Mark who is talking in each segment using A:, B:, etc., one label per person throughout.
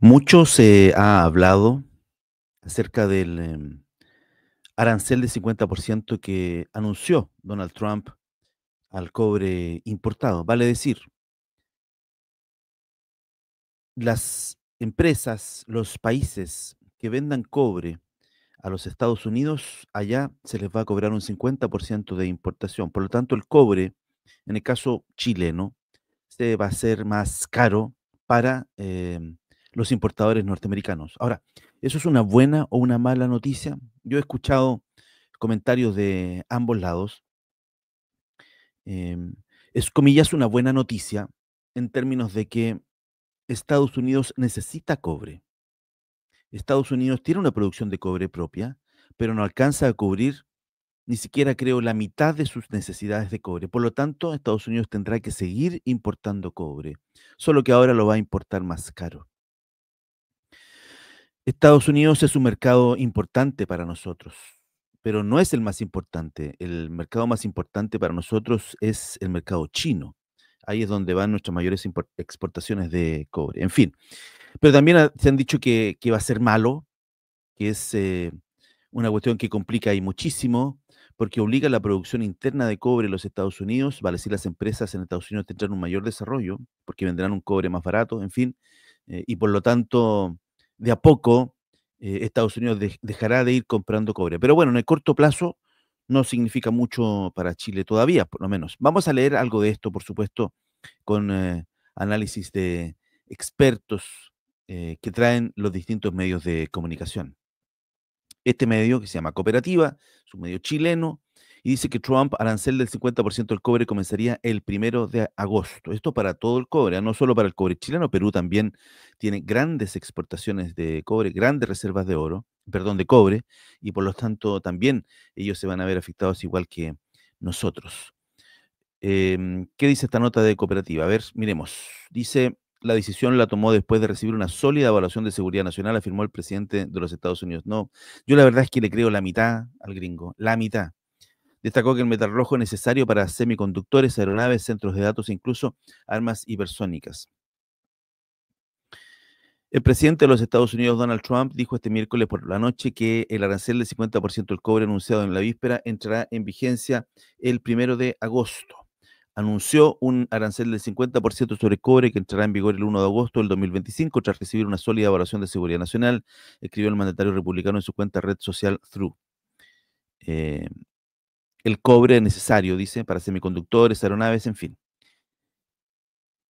A: Mucho se ha hablado acerca del arancel de 50% que anunció Donald Trump al cobre importado. Vale decir, las empresas, los países que vendan cobre a los Estados Unidos, allá se les va a cobrar un 50% de importación. Por lo tanto, el cobre, en el caso chileno, se va a ser más caro para los importadores norteamericanos. Ahora, ¿eso es una buena o una mala noticia? Yo he escuchado comentarios de ambos lados. em, es, comillas, una buena noticia en términos de que Estados Unidos necesita cobre. Estados Unidos tiene una producción de cobre propia, pero no alcanza a cubrir ni siquiera, creo, la mitad de sus necesidades de cobre. Por lo tanto, Estados Unidos tendrá que seguir importando cobre, solo que ahora lo va a importar más caro. Estados Unidos es un mercado importante para nosotros, pero no es el más importante. El mercado más importante para nosotros es el mercado chino. Ahí es donde van nuestras mayores exportaciones de cobre. En fin, pero también se han dicho que va a ser malo, que es una cuestión que complica ahí muchísimo, porque obliga a la producción interna de cobre en los Estados Unidos, vale decir, las empresas en Estados Unidos tendrán un mayor desarrollo, porque vendrán un cobre más barato, en fin, y por lo tanto, de a poco, Estados Unidos dejará de ir comprando cobre. Pero bueno, en el corto plazo no significa mucho para Chile todavía, por lo menos. Vamos a leer algo de esto, por supuesto, con análisis de expertos que traen los distintos medios de comunicación. Este medio, que se llama Cooperativa, es un medio chileno, y dice que Trump arancel del 50% del cobre comenzaría el 1 de agosto. Esto para todo el cobre, no solo para el cobre chileno. Perú también tiene grandes exportaciones de cobre, grandes reservas de oro, perdón, de cobre, y por lo tanto también ellos se van a ver afectados igual que nosotros. ¿Qué dice esta nota de Cooperativa? A ver, miremos. Dice, la decisión la tomó después de recibir una sólida evaluación de seguridad nacional, afirmó el presidente de los Estados Unidos. No, yo la verdad es que le creo la mitad al gringo, la mitad. Destacó que el metal rojo es necesario para semiconductores, aeronaves, centros de datos e incluso armas hipersónicas. El presidente de los Estados Unidos, Donald Trump, dijo este miércoles por la noche que el arancel del 50% del cobre anunciado en la víspera entrará en vigencia el 1 de agosto. Anunció un arancel del 50% sobre cobre que entrará en vigor el 1 de agosto del 2025 tras recibir una sólida evaluación de seguridad nacional, escribió el mandatario republicano en su cuenta red social Through. Eh, el cobre es necesario, dice, para semiconductores, aeronaves, en fin.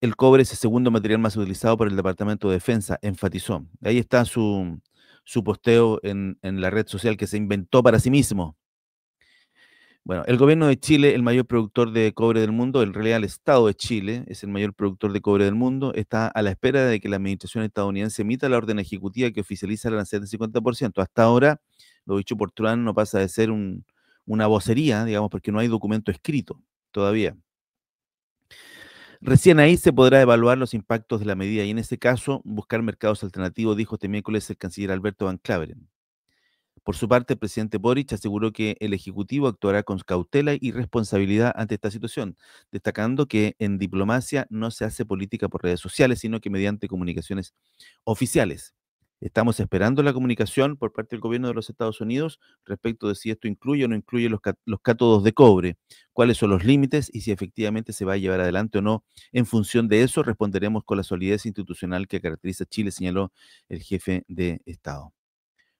A: El cobre es el segundo material más utilizado por el Departamento de Defensa, enfatizó. Ahí está su posteo en la red social que se inventó para sí mismo. Bueno, el gobierno de Chile, el mayor productor de cobre del mundo, en realidad el Estado de Chile es el mayor productor de cobre del mundo, está a la espera de que la administración estadounidense emita la orden ejecutiva que oficializa el arancel del 50%. Hasta ahora, lo dicho por Trump no pasa de ser una vocería, digamos, porque no hay documento escrito todavía. Recién ahí se podrá evaluar los impactos de la medida y en ese caso buscar mercados alternativos, dijo este miércoles el canciller Alberto Van Claveren. Por su parte, el presidente Boric aseguró que el Ejecutivo actuará con cautela y responsabilidad ante esta situación, destacando que en diplomacia no se hace política por redes sociales, sino que mediante comunicaciones oficiales. Estamos esperando la comunicación por parte del gobierno de los Estados Unidos respecto de si esto incluye o no incluye los cátodos de cobre, cuáles son los límites y si efectivamente se va a llevar adelante o no. En función de eso, responderemos con la solidez institucional que caracteriza a Chile, señaló el jefe de Estado.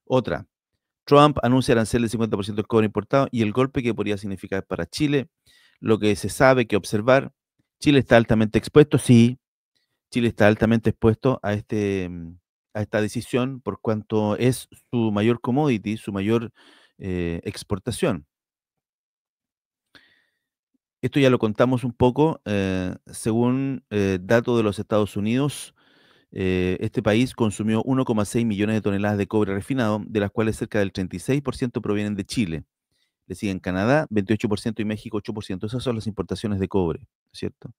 A: Otra, Trump anuncia arancel del 50% del cobre importado y el golpe que podría significar para Chile. Lo que se sabe que observar, Chile está altamente expuesto, sí, Chile está altamente expuesto a esta decisión por cuanto es su mayor commodity, su mayor exportación. Esto ya lo contamos un poco, según datos de los Estados Unidos, este país consumió 1,6 millones de toneladas de cobre refinado, de las cuales cerca del 36% provienen de Chile. Le siguen Canadá, 28% y México, 8%. Esas son las importaciones de cobre, ¿cierto?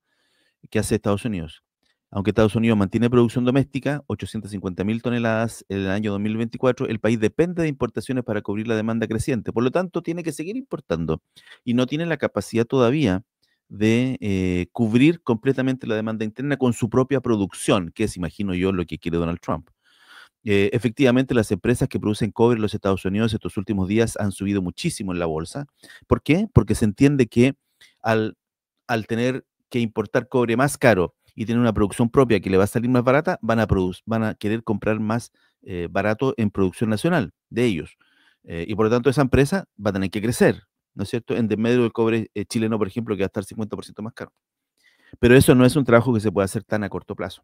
A: ¿Qué hace Estados Unidos? Aunque Estados Unidos mantiene producción doméstica, 850.000 toneladas en el año 2024, el país depende de importaciones para cubrir la demanda creciente. Por lo tanto, tiene que seguir importando y no tiene la capacidad todavía de cubrir completamente la demanda interna con su propia producción, que es, imagino yo, lo que quiere Donald Trump. Efectivamente, las empresas que producen cobre en los Estados Unidos estos últimos días han subido muchísimo en la bolsa. ¿Por qué? Porque se entiende que al, al tener que importar cobre más caro y tener una producción propia que le va a salir más barata, van a querer comprar más barato en producción nacional de ellos. Y por lo tanto, esa empresa va a tener que crecer, ¿no es cierto? En desmedro del cobre chileno, por ejemplo, que va a estar 50% más caro. Pero eso no es un trabajo que se pueda hacer tan a corto plazo.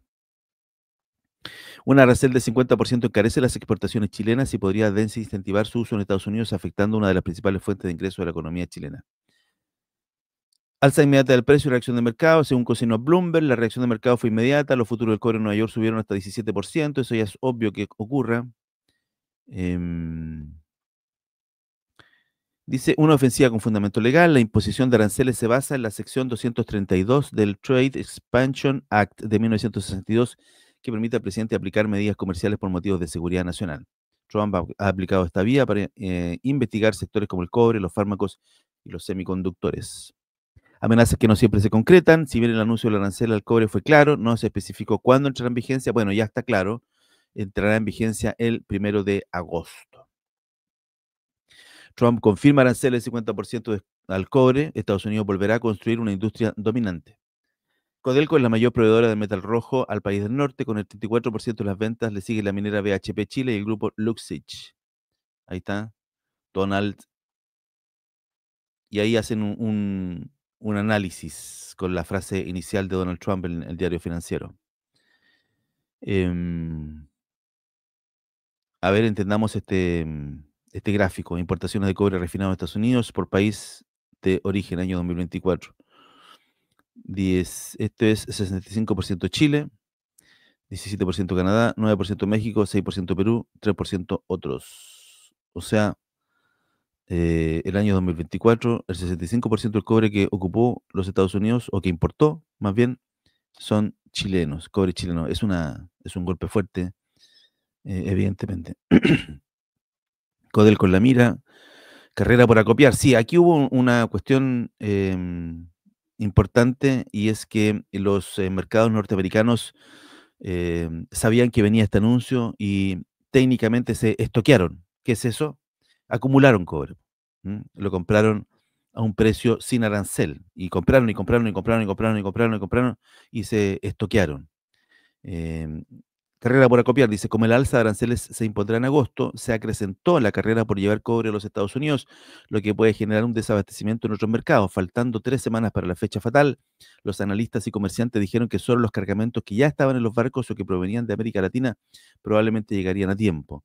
A: Un arancel de 50% encarece las exportaciones chilenas y podría desincentivar su uso en Estados Unidos, afectando una de las principales fuentes de ingreso de la economía chilena. Alza inmediata del precio y reacción de mercado. Según cocinó Bloomberg, la reacción de mercado fue inmediata. Los futuros del cobre en Nueva York subieron hasta 17%. Eso ya es obvio que ocurra. Em, Dice, una ofensiva con fundamento legal. La imposición de aranceles se basa en la sección 232 del Trade Expansion Act de 1962, que permite al presidente aplicar medidas comerciales por motivos de seguridad nacional. Trump ha aplicado esta vía para investigar sectores como el cobre, los fármacos y los semiconductores. Amenazas que no siempre se concretan. Si bien el anuncio del arancel al cobre fue claro, no se especificó cuándo entrará en vigencia. Bueno, ya está claro, entrará en vigencia el 1 de agosto. Trump confirma aranceles del 50% al cobre. Estados Unidos volverá a construir una industria dominante. Codelco es la mayor proveedora de metal rojo al país del norte, con el 34% de las ventas. Le sigue la minera BHP Chile y el grupo Luxich. Ahí está, Donald. Y ahí hacen un análisis con la frase inicial de Donald Trump en el diario financiero. Em, a ver, entendamos este gráfico. Importaciones de cobre refinado en Estados Unidos por país de origen, año 2024. Esto es 65% Chile, 17% Canadá, 9% México, 6% Perú, 3% otros. O sea, el año 2024, el 65% del cobre que ocupó los Estados Unidos, o que importó, más bien, son chilenos, cobre chileno. Es un golpe fuerte, evidentemente. Codel con la mira, carrera por acopiar. Sí, aquí hubo una cuestión importante, y es que los mercados norteamericanos sabían que venía este anuncio y técnicamente se estoquearon. ¿Qué es eso? Acumularon cobre. Lo compraron a un precio sin arancel y compraron y compraron y compraron y compraron y compraron y compraron y se estoquearon. Em, Carrera por acopiar, dice, como el alza de aranceles se impondrá en agosto, se acrecentó la carrera por llevar cobre a los Estados Unidos, lo que puede generar un desabastecimiento en otros mercados. Faltando 3 semanas para la fecha fatal, los analistas y comerciantes dijeron que solo los cargamentos que ya estaban en los barcos o que provenían de América Latina probablemente llegarían a tiempo.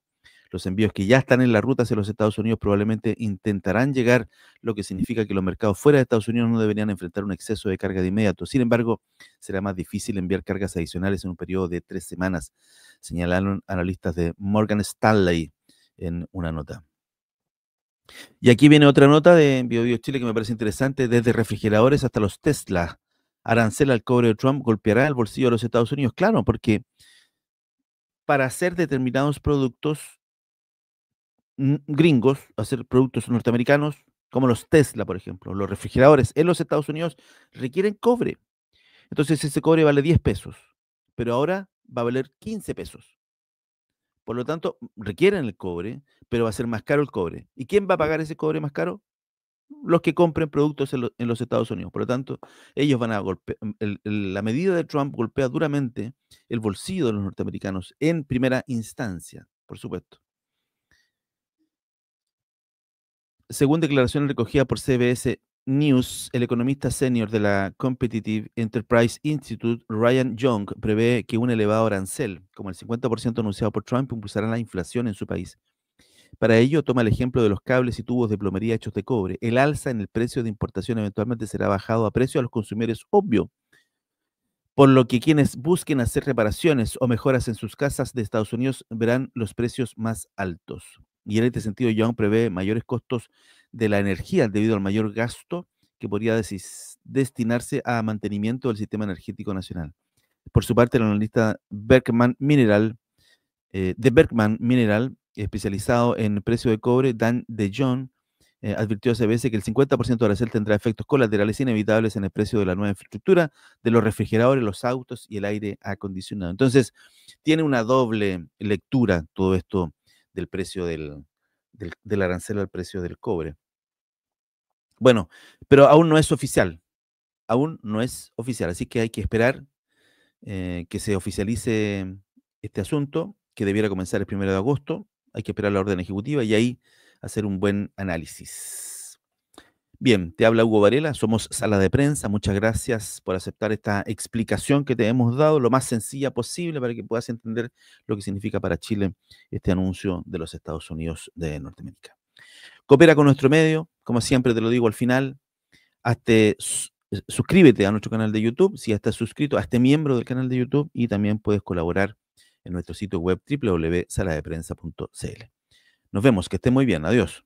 A: Los envíos que ya están en la ruta hacia los Estados Unidos probablemente intentarán llegar, lo que significa que los mercados fuera de Estados Unidos no deberían enfrentar un exceso de carga de inmediato. Sin embargo, será más difícil enviar cargas adicionales en un periodo de 3 semanas, señalaron analistas de Morgan Stanley en una nota. Y aquí viene otra nota de BioBio Chile que me parece interesante. Desde refrigeradores hasta los Tesla, arancel al cobre de Trump golpeará el bolsillo de los Estados Unidos. Claro, porque para hacer determinados productos gringos, hacer productos norteamericanos, como los Tesla, por ejemplo, los refrigeradores en los Estados Unidos requieren cobre. Entonces ese cobre vale 10 pesos, pero ahora va a valer 15 pesos. Por lo tanto, requieren el cobre, pero va a ser más caro el cobre. ¿Y quién va a pagar ese cobre más caro? Los que compren productos en los Estados Unidos. Por lo tanto, ellos van a golpear, la medida de Trump golpea duramente el bolsillo de los norteamericanos en primera instancia, por supuesto. Según declaraciones recogidas por CBS News, el economista senior de la Competitive Enterprise Institute, Ryan Young, prevé que un elevado arancel, como el 50% anunciado por Trump, impulsará la inflación en su país. Para ello, toma el ejemplo de los cables y tubos de plomería hechos de cobre. El alza en el precio de importación eventualmente será bajado a precio a los consumidores, obvio, por lo que quienes busquen hacer reparaciones o mejoras en sus casas de Estados Unidos verán los precios más altos. Y en este sentido, Young prevé mayores costos de la energía debido al mayor gasto que podría destinarse a mantenimiento del sistema energético nacional. Por su parte, el analista de Berkman Mineral, especializado en precio de cobre, Dan DeJong, advirtió CBS que el 50% de arancel tendrá efectos colaterales inevitables en el precio de la nueva infraestructura de los refrigeradores, los autos y el aire acondicionado. Entonces, tiene una doble lectura todo esto del precio del arancel al precio del cobre. Bueno, pero aún no es oficial, aún no es oficial, así que hay que esperar que se oficialice este asunto, que debiera comenzar el 1 de agosto. Hay que esperar la orden ejecutiva y ahí hacer un buen análisis. Bien, te habla Hugo Varela, somos Sala de Prensa. Muchas gracias por aceptar esta explicación que te hemos dado, lo más sencilla posible para que puedas entender lo que significa para Chile este anuncio de los Estados Unidos de Norteamérica. Coopera con nuestro medio, como siempre te lo digo al final, hazte, suscríbete a nuestro canal de YouTube, si ya estás suscrito, hazte miembro del canal de YouTube y también puedes colaborar en nuestro sitio web www.saladeprensa.cl. Nos vemos, que esté muy bien, adiós.